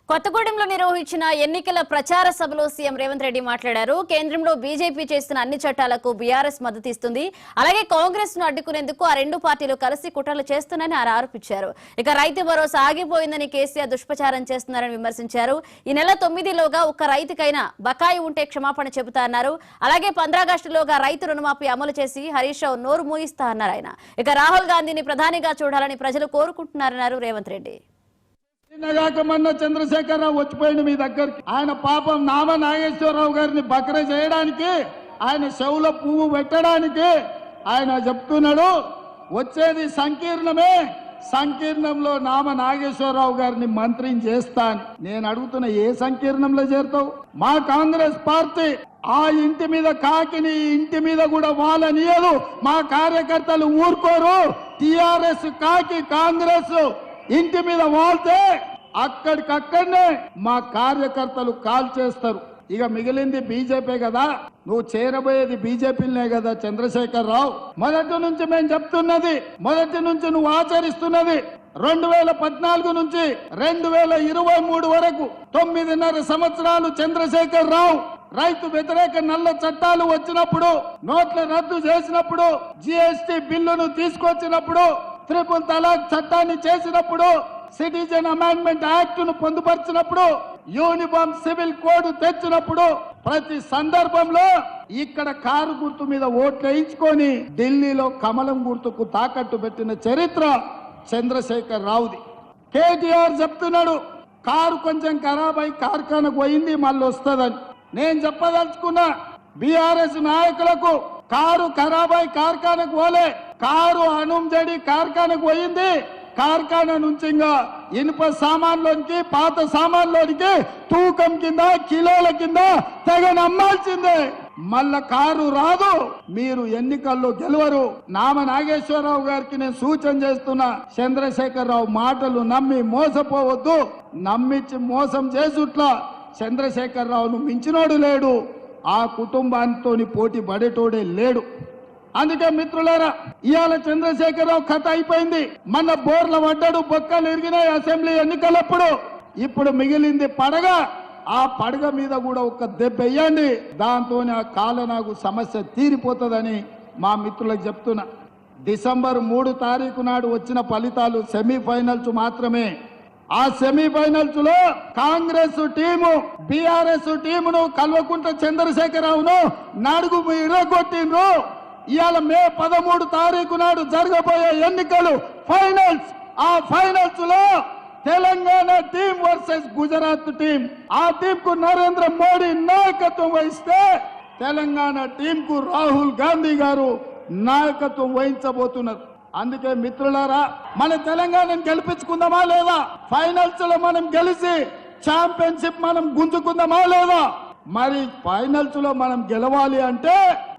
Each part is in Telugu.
కొత్తగూడెంలో నిర్వహించిన ఎన్నికల ప్రచార సభలో సీఎం రేవంత్ రెడ్డి మాట్లాడారు. కేంద్రంలో బీజేపీ చేస్తున్న అన్ని చట్టాలకు బీఆర్ఎస్ మద్దతు ఇస్తుంది. అలాగే కాంగ్రెస్ ను అడ్డుకునేందుకు ఆ రెండు పార్టీలు కలిసి కుట్రలు చేస్తున్నారని ఆయన ఆరోపించారు. ఇక రైతు భరోసా ఆగిపోయిందని కేసీఆర్ దుష్ప్రచారం చేస్తున్నారని విమర్శించారు. ఈ నెల 9లోగా ఒక్క రైతుకైనా బకాయి ఉంటే క్షమాపణ చెబుతారన్నారు. అలాగే 15 ఆగస్టులోగా రైతు రుణమాఫీ అమలు చేసి హరీష్ రావు నోరు మూయిస్తా అన్నారు ఆయన. ఇక రాహుల్ గాంధీని ప్రధానిగా చూడాలని ప్రజలు కోరుకుంటున్నారన్నారు రేవంత్ రెడ్డి. మొన్న చంద్రశేఖరరావు వచ్చిపోయింది మీ దగ్గరికి. ఆయన పాపం నామ నాగేశ్వరరావు గారిని బకర చేయడానికి, ఆయన చెవుల పువ్వు పెట్టడానికి ఆయన చెప్తున్నాడు వచ్చేది సంకీర్ణమే, సంకీర్ణంలో నామ నాగేశ్వరరావు గారిని మంత్రిని చేస్తాను. నేను అడుగుతున్నా, ఏ సంకీర్ణంలో చేరుతావు? మా కాంగ్రెస్ పార్టీ ఆ ఇంటి మీద కాకిని ఇంటి మీద కూడా వాళ్ళనియదు. మా కార్యకర్తలు ఊరుకోరు. టిఆర్ఎస్ కాకి కాంగ్రెస్ ఇంటి మీద వాళ్తే అక్కడికక్కడనే మా కార్యకర్తలు కాల్ చేస్తారు. ఇక మిగిలింది బీజేపీ కదా, నువ్వు చేరబోయేది బీజేపీనే కదా చంద్రశేఖరరావు. మొదటి నుంచి మేము చెప్తున్నది, మొదటి నుంచి నువ్వు ఆచరిస్తున్నది 2014 నుంచి 2023 వరకు 9.5 సంవత్సరాలు చంద్రశేఖరరావు రైతు వ్యతిరేక నల్ల చట్టాలు వచ్చినప్పుడు, నోట్ల రద్దు చేసినప్పుడు, జిఎస్టీ బిల్లును తీసుకొచ్చినప్పుడు, ట్రిపుల్ తలాక్ చట్టాన్ని చేసినప్పుడు, సిటిజన్ అమెండ్మెంట్ యాక్ట్ ను పొందుపరిచినప్పుడు, యూనిఫామ్ సివిల్ కోడ్ తెచ్చినప్పుడు, ప్రతి సందర్భంలో ఇక్కడ కారు గుర్తు మీద ఓట్లు వేయించుకొని ఢిల్లీలో కమలం గుర్తుకు తాకట్టు పెట్టిన చరిత్ర చంద్రశేఖర్ రావుది. కేటీఆర్ చెప్తున్నాడు కారు కొంచెం ఖరాబ్ అయి కార్ఖానకు పోయింది మళ్ళీ వస్తుందని. నేను చెప్పదలుచుకున్నా బీఆర్ఎస్ నాయకులకు, కారు ఖరాబ్ అయి కార్ఖానకు పోలే, కారు అనుంజడి కార్ఖానకు పోయింది. కార్ఖానా నుంచి ఇంకా ఇనుప సామాన్లోనికి, పాత సామాన్లోనికి తూకం కింద, కిలోల కింద తెగని అమ్మాల్సిందే. మళ్ళా కారు రాదు, మీరు ఎన్నికల్లో గెలవరు. నామ నాగేశ్వరరావు గారికి నేను సూచన చేస్తున్నా, చంద్రశేఖరరావు మాటలు నమ్మి మోసపోవద్దు. నమ్మించి మోసం చేసుట్లా చంద్రశేఖరరావును మించినోడు లేడు, ఆ కుటుంబానితో పోటీ పడేటోడే లేడు. అందుకే మిత్రులారా, ఇవాళ చంద్రశేఖరరావు కథ అయిపోయింది. మన బోర్ల పడ్డాడు, బొక్కలు ఇరిగినాయి అసెంబ్లీ ఎన్నికలప్పుడు. ఇప్పుడు మిగిలింది పడగ. ఆ పడగ మీద కూడా ఒక దెబ్బ వేయండి, దాంతో ఆ కాలనాగు సమస్య తీరిపోతుందని మా మిత్రులకు చెప్తున్నా. డిసెంబర్ 3 తారీఖు నాడు వచ్చిన ఫలితాలు సెమీఫైనల్స్ మాత్రమే. ఆ సెమీఫైనల్స్ లో కాంగ్రెస్ టీము బీఆర్ఎస్ టీమును కల్వకుంట్ల చంద్రశేఖరరావును నడుగు ఇరగొట్టిండ్రు. ఇవాళ మే 13 తారీఖు నాడు జరగబోయే ఎన్నికలు ఫైనల్స్. ఆ ఫైనల్స్ లో Telangana team versus Gujarat team. ఆ టీం కు నరేంద్ర మోడీ నాయకత్వం వహిస్తే, తెలంగాణ టీం కు రాహుల్ గాంధీ గారు నాయకత్వం వహించబోతున్నారు. అందుకే మిత్రులారా, మన తెలంగాణను గెలిపించుకుందామా లేదా? ఫైనల్స్ లో మనం గెలిచి ఛాంపియన్షిప్ మనం గుంజుకుందామా లేదా? మరి ఫైనల్స్ లో మనం గెలవాలి అంటే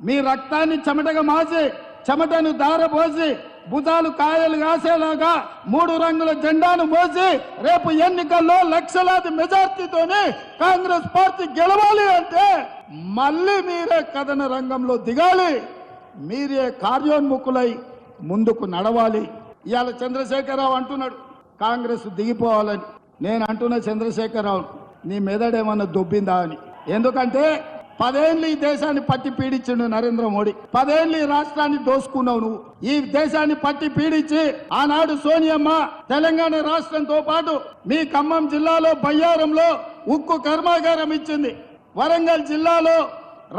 మీ రక్తాన్ని చెమటగా మార్చి, చెమటను దారపోసి, భుజాలు కాయలు కాసేలాగా 3 రంగుల జెండాను మోసి రేపు ఎన్నికల్లో లక్షలాది మెజార్టీతోని కాంగ్రెస్ పార్టీ గెలవాలి అంటే మళ్ళీ మీరే కథన రంగంలో దిగాలి, మీరే కార్యోన్ముఖులై ముందుకు నడవాలి. ఇవాళ చంద్రశేఖరరావు అంటున్నాడు కాంగ్రెస్ దిగిపోవాలని. నేను అంటున్నా చంద్రశేఖరరావు, నీ మెదడేమన్నా దొబ్బిందా అని. ఎందుకంటే 10 ఏళ్ళు ఈ దేశాన్ని పట్టి పీడించిండు నరేంద్ర మోడీ. 10 ఏళ్ళు ఈ రాష్ట్రాన్ని దోసుకున్నావు నువ్వు. ఈ దేశాన్ని పట్టి పీడించి ఆనాడు సోనియమ్మ తెలంగాణ రాష్ట్రంతో పాటు మీ ఖమ్మం జిల్లాలో బయ్యారంలో ఉక్కు కర్మాగారం ఇచ్చింది, వరంగల్ జిల్లాలో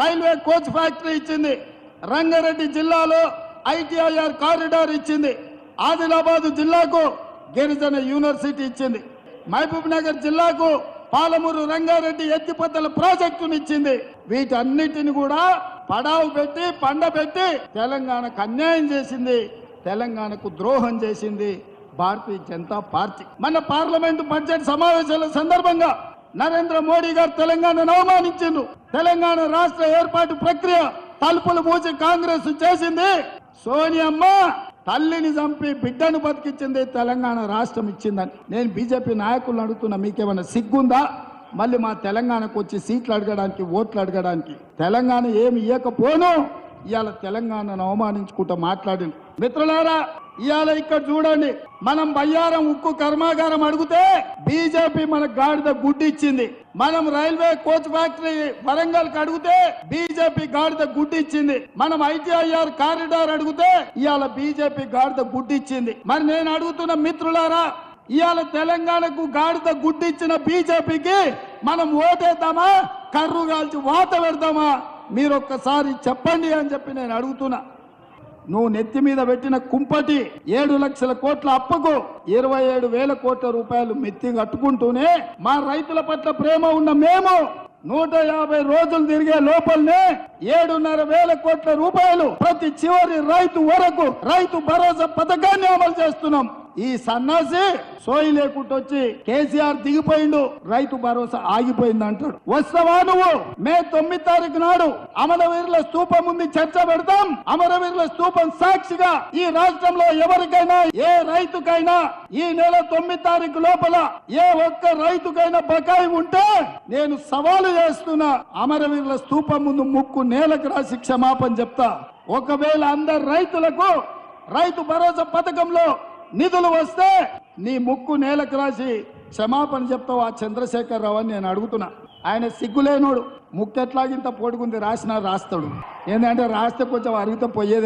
రైల్వే కోచ్ ఫ్యాక్టరీ ఇచ్చింది, రంగారెడ్డి జిల్లాలో ITIR కారిడార్ ఇచ్చింది, ఆదిలాబాద్ జిల్లాకు గిరిజన యూనివర్సిటీ ఇచ్చింది, మహబూబ్ నగర్ జిల్లాకు పాలమూరు రంగారెడ్డి ఎత్తిపోతల ప్రాజెక్టును ఇచ్చింది. వీటన్నిటిని కూడా పడావు పెట్టి పండబెట్టి తెలంగాణకు అన్యాయం చేసింది, తెలంగాణకు ద్రోహం చేసింది భారతీయ జనతా పార్టీ. మన పార్లమెంటు బడ్జెట్ సమావేశాల సందర్భంగా నరేంద్ర మోడీ గారు తెలంగాణను అవమానించిండ్రు. తెలంగాణ రాష్ట్ర ఏర్పాటు ప్రక్రియ తలుపులు మూసి కాంగ్రెస్ చేసింది. సోనియమ్మ తల్లిని చంపి బిడ్డను బతికించింది, తెలంగాణ రాష్ట్రం ఇచ్చిందని. నేను బీజేపీ నాయకులను అడుగుతున్నా, మీకేమైనా సిగ్గుందా మళ్ళీ మా తెలంగాణకు వచ్చి సీట్లు అడగడానికి, ఓట్లు అడగడానికి? తెలంగాణ ఏమి ఇవ్వకపోను ఇవాళ తెలంగాణను అవమానించుకుంటూ మాట్లాడింది. మిత్రులారా, ఇవాళ ఇక్కడ చూడండి, మనం బయ్యారం ఉక్కు కర్మాగారం అడిగితే బీజేపీ మనకు గాడిద గుడ్డి ఇచ్చింది. మనం రైల్వే కోచ్ ఫ్యాక్టరీ వరంగల్ కి అడిగితే బీజేపీ గాడిద గుడ్డి ఇచ్చింది. మనం ఐటీఐఆర్ కారిడార్ అడిగితే ఇవాళ బీజేపీ గాడిద గుడ్డి ఇచ్చింది. మరి నేను అడుగుతున్న మిత్రులారా, ఇవాళ తెలంగాణకు గాడిద గుడ్డి ఇచ్చిన బీజేపీకి మనం ఓటేద్దామా, కర్రు కాల్చి వాత పెడదామా? మీరు ఒక్కసారి చెప్పండి అని చెప్పి నేను అడుగుతున్నా. నువ్వు నెత్తి మీద పెట్టిన కుంపటి 7 లక్షల కోట్ల అప్పుకు 27,000 కోట్ల రూపాయలు మెత్తి కట్టుకుంటూనే మా రైతుల పట్ల ప్రేమ ఉన్న మేము 150 రోజులు తిరిగే లోపలనే 7,500 కోట్ల రూపాయలు ప్రతి చివరి రైతు వరకు రైతు భరోసా పథకాన్ని అమలు చేస్తున్నాం. ఈ సన్నాసి సోయి లేకుండా వచ్చి కేసీఆర్ దిగిపోయిండు, రైతు భరోసా ఆగిపోయింది అంటాడు. వస్తావా నువ్వు? మే 9 తారీఖు నాడు అమరవీరుల స్తూపం ముందు చర్చ పెడతాం. అమరవీరుల స్తూపం సాక్షిగా ఈ రాష్ట్రంలో ఎవరికైనా, ఏ రైతుకైనా ఈ నెల 9 తారీఖు లోపల ఏ ఒక్క రైతుకైనా బకాయి ఉంటే నేను సవాలు చేస్తున్నా, అమరవీరుల స్తూపం ముందు ముక్కు నేలకు రాసి క్షమాపణ చెప్తా. ఒకవేళ అందరు రైతులకు రైతు భరోసా పథకంలో నిధులు వస్తే నీ ముక్కు నేలకు రాసి క్షమాపణ చెప్తావు ఆ చంద్రశేఖర్ రావు అని నేను అడుగుతున్నా. ఆయన సిగ్గులేనోడు, ముక్కు ఎట్లాగింత పొడుగుంది రాసినా రాస్తాడు. ఏంటంటే రాస్తే కొంచెం అరిగితే పోయేది